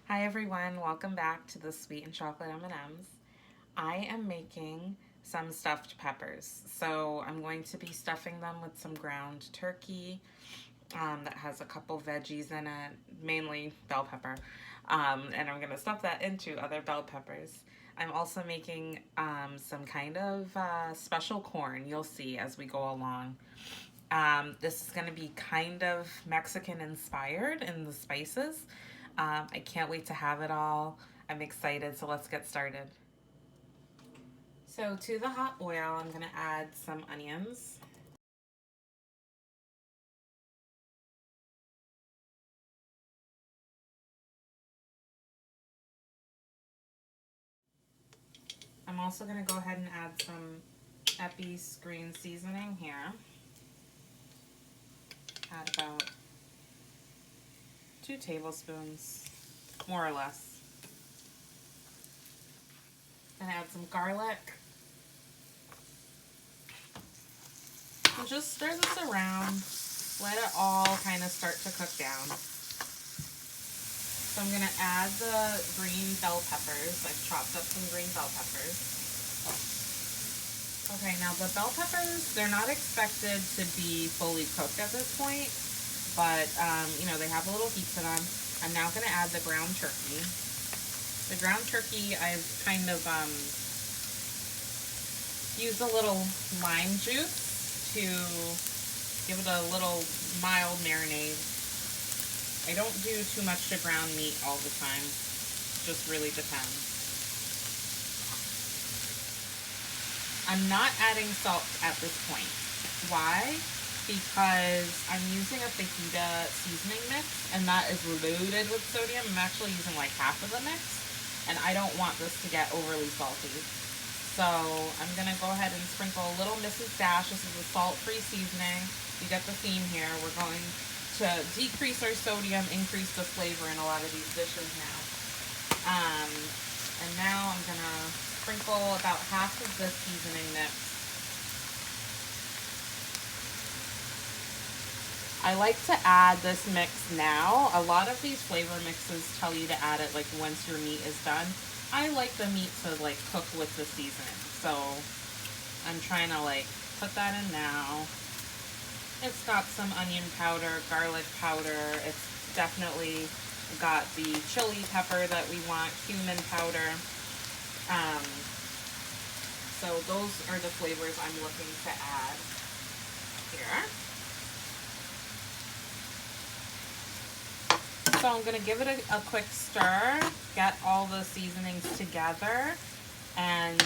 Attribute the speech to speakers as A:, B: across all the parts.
A: Hi everyone, welcome back to the Sweet and Chocolate M&Ms. I am making some stuffed peppers. So I'm going to be stuffing them with some ground turkey that has a couple veggies in it, mainly bell pepper. And I'm going to stuff that into other bell peppers. I'm also making some kind of special corn, you'll see as we go along. This is going to be kind of Mexican inspired in the spices. I can't wait to have it all. I'm excited, so let's get started. So to the hot oil, I'm going to add some onions. I'm also going to go ahead and add some Epi's green seasoning here. Add about 2 tablespoons, more or less. Then add some garlic. And just stir this around. Let it all kind of start to cook down. So I'm going to add the green bell peppers. I've chopped up some green bell peppers. Okay, now the bell peppers, they're not expected to be fully cooked at this point, but they have a little heat to them. I'm now going to add the ground turkey. The ground turkey, I've kind of used a little lime juice to give it a little mild marinade. I don't do too much to ground meat all the time. It just really depends. I'm not adding salt at this point. Why? Because I'm using a fajita seasoning mix, and that is loaded with sodium. I'm actually using like half of the mix, and I don't want this to get overly salty. So I'm going to go ahead and sprinkle a little Mrs. Dash. This is a salt-free seasoning. You get the theme here. We're going to decrease our sodium, increase the flavor in a lot of these dishes now. And now I'm going to sprinkle about half of the seasoning mix. I like to add this mix now. A lot of these flavor mixes tell you to add it like once your meat is done. I like the meat to like cook with the seasoning. So I'm trying to like put that in now. It's got some onion powder, garlic powder. It's definitely got the chili pepper that we want, cumin powder. So those are the flavors I'm looking to add here. So I'm going to give it a quick stir, get all the seasonings together, and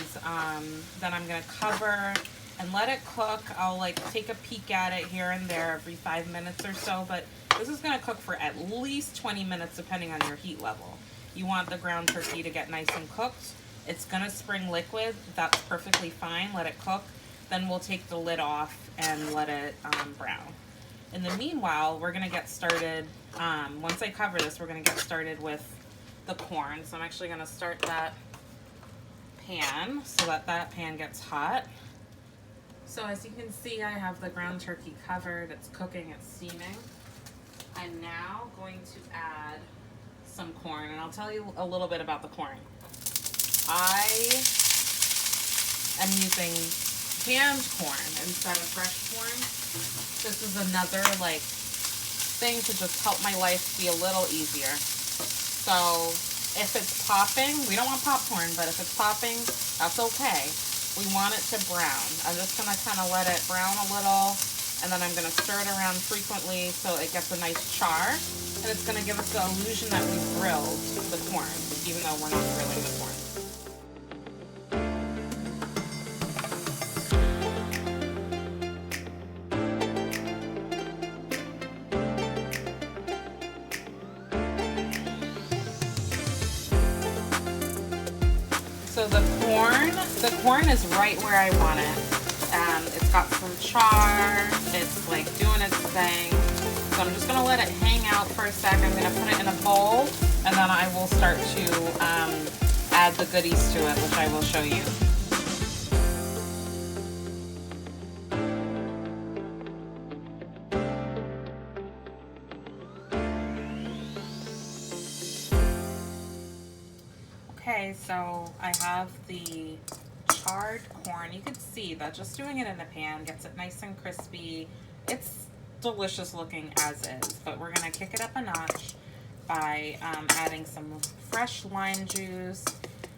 A: then I'm going to cover and let it cook. I'll like take a peek at it here and there every 5 minutes or so, but this is going to cook for at least 20 minutes depending on your heat level. You want the ground turkey to get nice and cooked. It's going to spring liquid. That's perfectly fine. Let it cook. Then we'll take the lid off and let it brown. In the meanwhile, we're going to get started. Once I cover this, we're going to get started with the corn. So I'm actually going to start that pan so that that pan gets hot. So as you can see, I have the ground turkey covered. It's cooking, it's steaming. I'm now going to add some corn, and I'll tell you a little bit about the corn. I am using canned corn instead of fresh corn. This is another like thing to just help my life be a little easier. So if it's popping, we don't want popcorn, but if it's popping, that's okay. We want it to brown. I'm just going to kind of let it brown a little, and then I'm going to stir it around frequently so it gets a nice char, and it's going to give us the illusion that we've grilled the corn, even though we're not grilling the corn. So the corn is right where I want it. It's got some char, it's like doing its thing. So I'm just gonna let it hang out for a sec. I'm gonna put it in a bowl, and then I will start to add the goodies to it, which I will show you. Okay, so I have the charred corn. You can see that just doing it in a pan gets it nice and crispy. It's delicious looking as is, but we're gonna kick it up a notch by adding some fresh lime juice,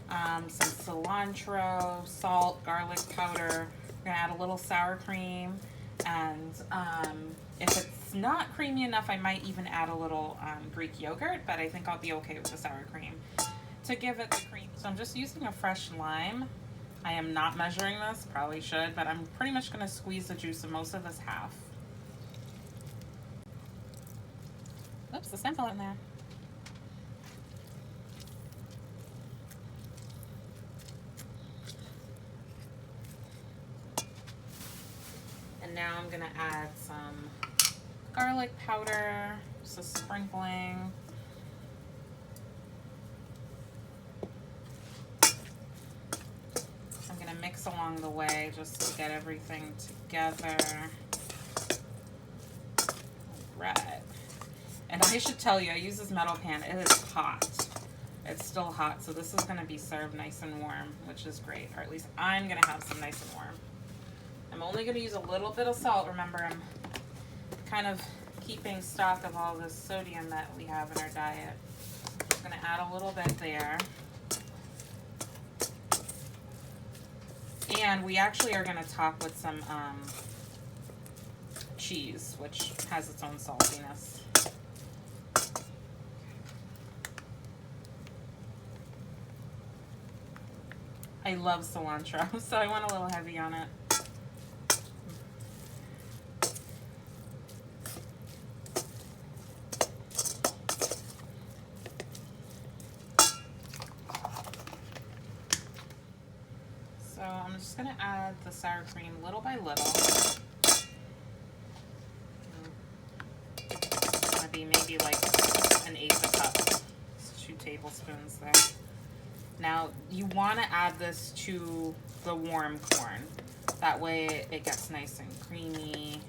A: some cilantro, salt, garlic powder. We're gonna add a little sour cream, and if it's not creamy enough, I might even add a little Greek yogurt, but I think I'll be okay with the sour cream to give it the cream. So I'm just using a fresh lime. I am not measuring this, probably should, but I'm pretty much gonna squeeze the juice of most of this half. Oops, the stem fell in there. And now I'm gonna add some garlic powder, just a sprinkling. I'm gonna mix along the way just to get everything together. Right. And I should tell you, I use this metal pan. It is hot. It's still hot, so this is gonna be served nice and warm, which is great. Or at least I'm gonna have some nice and warm. I'm only gonna use a little bit of salt. Remember, I'm kind of keeping stock of all this sodium that we have in our diet. I'm gonna add a little bit there. And we actually are gonna top with some cheese, which has its own saltiness. I love cilantro, so I went a little heavy on it. So I'm just gonna add the sour cream little by little. It's gonna be maybe like 1/8 a cup. It's 2 tablespoons there. Now you want to add this to the warm corn. That way it gets nice and creamy.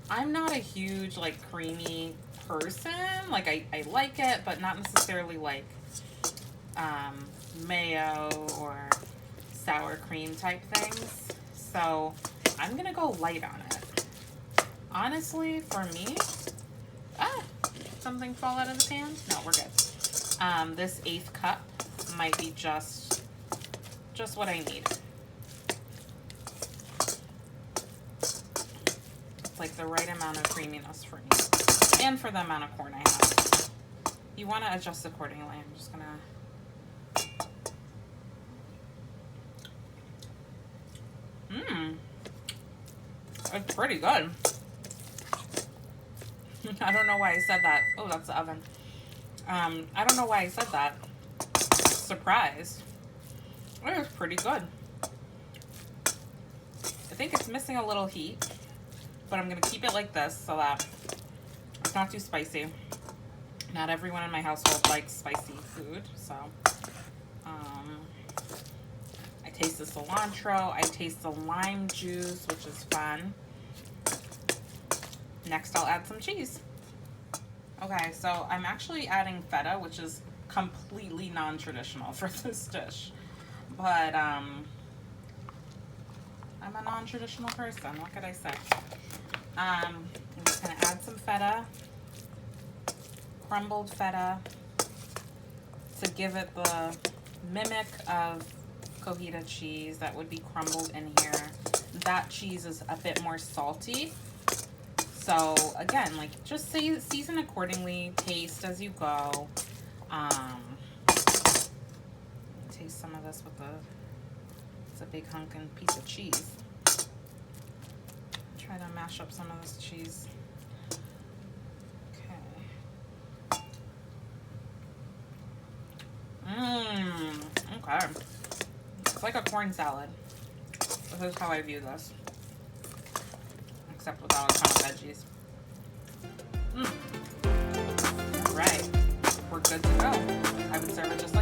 A: I'm not a huge like creamy person. Like I like it, but not necessarily like mayo or sour cream type things. So I'm gonna go light on it. Honestly, for me, something fall out of the pan? No, we're good. This 1/8 cup might be just what I need. It's like the right amount of creaminess for me and for the amount of corn I have. You want to adjust accordingly. I'm just gonna it's pretty good. I don't know why I said that. Oh, that's the oven. I don't know why I said that. Surprised. It was pretty good. I think it's missing a little heat, but I'm gonna keep it like this so that it's not too spicy. Not everyone in my household likes spicy food, so I taste the cilantro, I taste the lime juice, which is fun. Next, I'll add some cheese. Okay, so I'm actually adding feta, which is completely non-traditional for this dish, but I'm a non-traditional person. What could I say? I'm just gonna add some feta, crumbled feta, to give it the mimic of cojita cheese that would be crumbled in here. That cheese is a bit more salty. So again, like just season accordingly, taste as you go. Taste some of this with it's a big hunk and piece of cheese. Try to mash up some of this cheese. Okay. Okay. It's like a corn salad. This is how I view this. Except without a ton of veggies. All right, we're good to go. I would serve it just